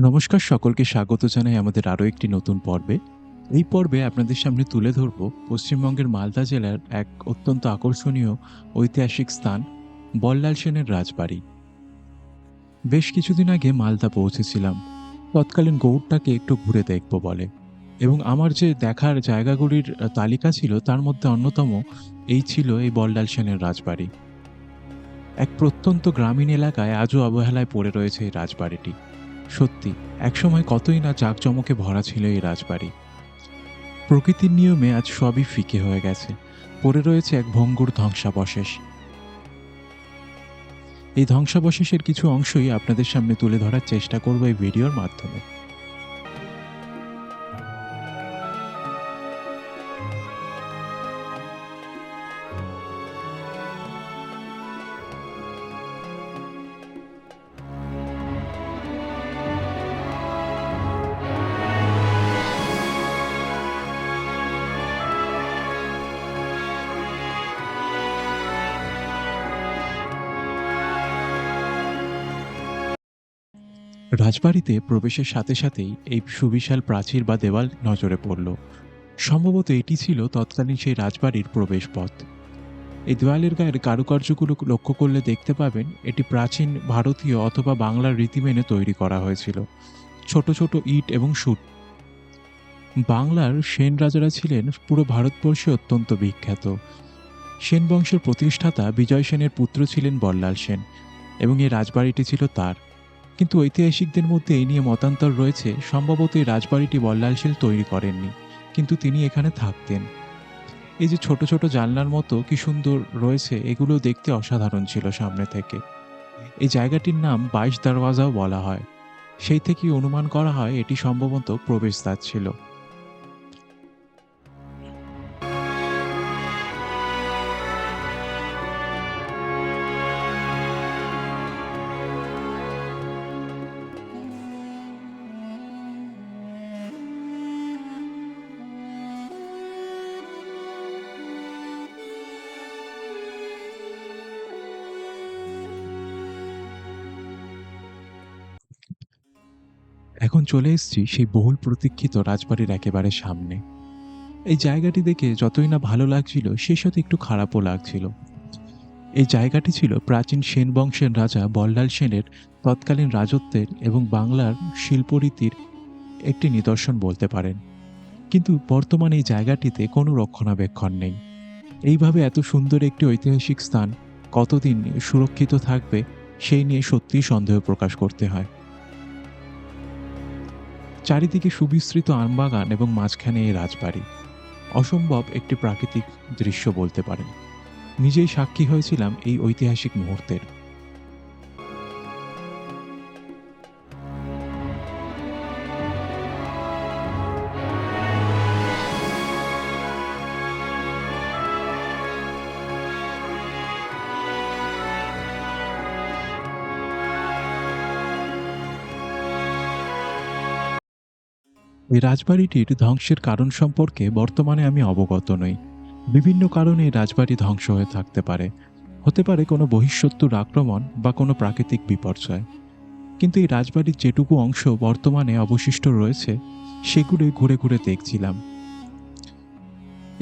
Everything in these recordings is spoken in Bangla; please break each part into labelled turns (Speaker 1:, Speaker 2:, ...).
Speaker 1: নমস্কার, সকলকে স্বাগত জানাই আমাদের আরও একটি নতুন পর্বে। এই পর্বে আপনাদের সামনে তুলে ধরব পশ্চিমবঙ্গের মালদা জেলার এক অত্যন্ত আকর্ষণীয় ঐতিহাসিক স্থান বল্লাল সেনের রাজবাড়ি। বেশ কিছুদিন আগে মালদা পৌঁছেছিলাম তৎকালীন গৌড়টাকে একটু ঘুরে দেখব বলে, এবং আমার যে দেখার জায়গাগুলির তালিকা ছিল তার মধ্যে অন্যতম এই বল্লাল সেনের রাজবাড়ি। এক প্রত্যন্ত গ্রামীণ এলাকায় আজও অবহেলায় পড়ে রয়েছে এই রাজবাড়িটি। সত্যি, একসময় কতই না জাঁকজমকে ভরা ছিল এই রাজবাড়ি। প্রকৃতির নিয়মে আজ সবই ফিকে হয়ে গেছে, পড়ে রয়েছে এক ভঙ্গুর ধ্বংসাবশেষ। এই ধ্বংসাবশেষের কিছু অংশই আপনাদের সামনে তুলে ধরার চেষ্টা করব এই ভিডিওর মাধ্যমে। রাজবাড়িতে প্রবেশের সাথে সাথেই এই সুবিশাল প্রাচীর বা দেওয়াল নজরে পড়ল। সম্ভবত এটি ছিল তৎকালীন সেই রাজবাড়ির প্রবেশপথ। এই দেওয়ালের গায়ের কারুকার্যগুলো লক্ষ্য করলে দেখতে পাবেন এটি প্রাচীন ভারতীয় অথবা বাংলার রীতি মেনে তৈরি করা হয়েছিল। ছোট ছোট ইট এবং সুট। বাংলার সেন রাজারা ছিলেন পুরো ভারতবর্ষে অত্যন্ত বিখ্যাত। সেন বংশের প্রতিষ্ঠাতা বিজয় সেনের পুত্র ছিলেন বল্লাল সেন, এবং এই রাজবাড়িটি ছিল তার। কিন্তু ঐতিহাসিকদের মধ্যে এই নিয়ে মতান্তর রয়েছে, সম্ভবত এই রাজবাড়িটি বল্লাল সেন তৈরি করেননি, কিন্তু তিনি এখানে থাকতেন। এই যে ছোট ছোট জানলার মতো কি সুন্দর রয়েছে, এগুলো দেখতে অসাধারণ ছিল সামনে থেকে। এই জায়গাটির নাম 22 দরওয়াজাও বলা হয়। সেই থেকেই অনুমান করা হয় এটি সম্ভবত প্রবেশদ্বার ছিল। এখন চলে এসেছি সেই বহুল প্রতীক্ষিত রাজবাড়ির একেবারে সামনে। এই জায়গাটি দেখে যতই না ভালো লাগছিল, সেই সাথে একটু খারাপও লাগছিল। এই জায়গাটি ছিল প্রাচীন সেন বংশের রাজা বল্লাল সেনের তৎকালীন রাজত্বের এবং বাংলার শিল্পরীতির একটি নিদর্শন বলতে পারেন। কিন্তু বর্তমানে এই জায়গাটিতে কোনো রক্ষণাবেক্ষণ নেই। এইভাবে এত সুন্দর একটি ঐতিহাসিক স্থান কতদিন সুরক্ষিত থাকবে, সেই নিয়ে সত্যিই সন্দেহ প্রকাশ করতে হয়। চারিদিকে সুবিস্তৃত আমবাগান এবং মাঝখানে এই রাজবাড়ি। অসম্ভব একটি প্রাকৃতিক দৃশ্য বলতে পারেন। নিজেই সাক্ষী হয়েছিলাম এই ঐতিহাসিক মুহূর্তের। এই রাজবাড়িটির ধ্বংসের কারণ সম্পর্কে বর্তমানে আমি অবগত নই। বিভিন্ন কারণে এই রাজবাড়ি ধ্বংস হয়ে থাকতে পারে। হতে পারে কোনো বহিঃশত্রুর আক্রমণ বা কোনো প্রাকৃতিক বিপর্যয়। কিন্তু এই রাজবাড়ির যেটুকু অংশ বর্তমানে অবশিষ্ট রয়েছে, সেগুলোই ঘুরে ঘুরে দেখছিলাম।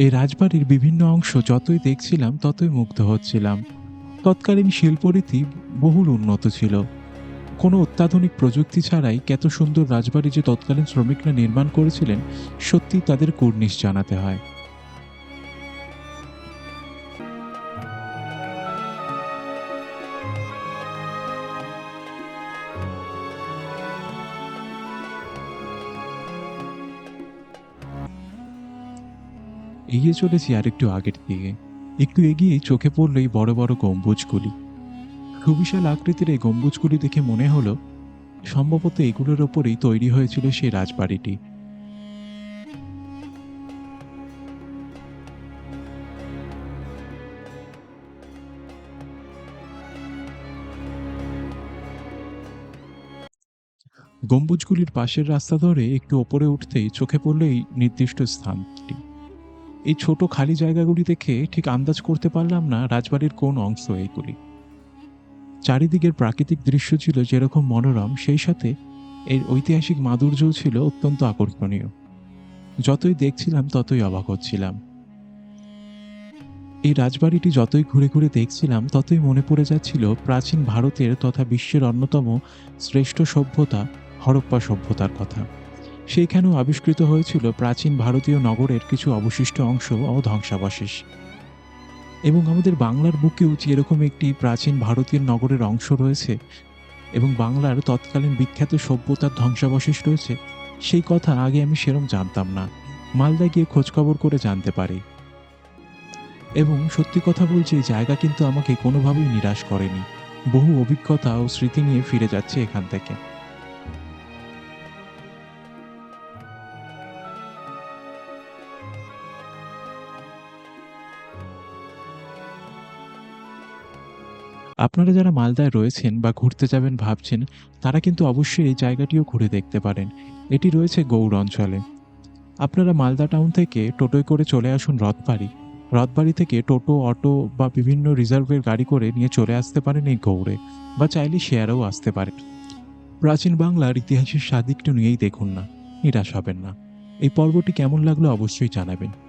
Speaker 1: এই রাজবাড়ির বিভিন্ন অংশ যতই দেখছিলাম ততই মুগ্ধ হচ্ছিলাম। তৎকালীন শিল্পরীতি বহুল উন্নত ছিল। কোনো অত্যাধুনিক প্রযুক্তি ছাড়াই কত সুন্দর রাজবাড়ি যে তৎকালীন শ্রমিকরা নির্মাণ করেছিলেন, সত্যি তাদের কুর্নিশ জানাতে হয়। এগিয়ে চলেছি আরেকটু আগের দিকে। একটু এগিয়েই চোখে পড়ল এই বড় বড় গম্বুজগুলি। সুবিশাল আকৃতির এই গম্বুজগুলি দেখে মনে হলো সম্ভবত এগুলোর ওপরেই তৈরি হয়েছিল সেই রাজবাড়িটি। গম্বুজগুলির পাশের রাস্তা ধরে একটু ওপরে উঠতেই চোখে পড়ল এই নির্দিষ্ট স্থানটি। এই ছোট খালি জায়গাগুলি দেখে ঠিক আন্দাজ করতে পারলাম না রাজবাড়ির কোন অংশ এইগুলি। চারিদিকের প্রাকৃতিক দৃশ্য ছিল যেরকম মনোরম, সেই সাথে এর ঐতিহাসিক মাধুর্যও ছিল অত্যন্ত আকর্ষণীয়। যতই দেখছিলাম ততই অবাক হচ্ছিলাম। এই রাজবাড়িটি যতই ঘুরে ঘুরে দেখছিলাম ততই মনে পড়ে যাচ্ছিল প্রাচীন ভারতের তথা বিশ্বের অন্যতম শ্রেষ্ঠ সভ্যতা হরপ্পা সভ্যতার কথা। সেইখানেও আবিষ্কৃত হয়েছিল প্রাচীন ভারতীয় নগরের কিছু অবশিষ্ট অংশ ও ধ্বংসাবশেষ। এবং আমাদের বাংলার বুকেও যে এরকম একটি প্রাচীন ভারতীয় নগরের অংশ রয়েছে এবং বাংলার তৎকালীন বিখ্যাত সভ্যতার ধ্বংসাবশেষ রয়েছে, সেই কথা আগে আমি সেরম জানতাম না। মালদা গিয়ে খোঁজখবর করে জানতে পারি। এবং সত্যি কথা বলছি, এই জায়গা কিন্তু আমাকে কোনোভাবেই নিরাশ করেনি। বহু অভিজ্ঞতা ও স্মৃতি নিয়ে ফিরে যাচ্ছে এখান থেকে। আপনারা যারা মালদায় রয়েছেন বা ঘুরতে যাবেন ভাবছেন, তারা কিন্তু অবশ্যই এই জায়গাটিও ঘুরে দেখতে পারেন। এটি রয়েছে গৌড় অঞ্চলে। আপনারা মালদা টাউন থেকে টোটোয় করে চলে আসুন রথবাড়ি। রথবাড়ি থেকে টোটো, অটো বা বিভিন্ন রিজার্ভের গাড়ি করে নিয়ে চলে আসতে পারেন এই গৌড়ে, বা চাইলে শেয়ারেও আসতে পারেন। প্রাচীন বাংলার ইতিহাসের স্বাদ একটু নিয়েই দেখুন না, নিরাশ হবেন না। এই পর্বটি কেমন লাগলো অবশ্যই জানাবেন।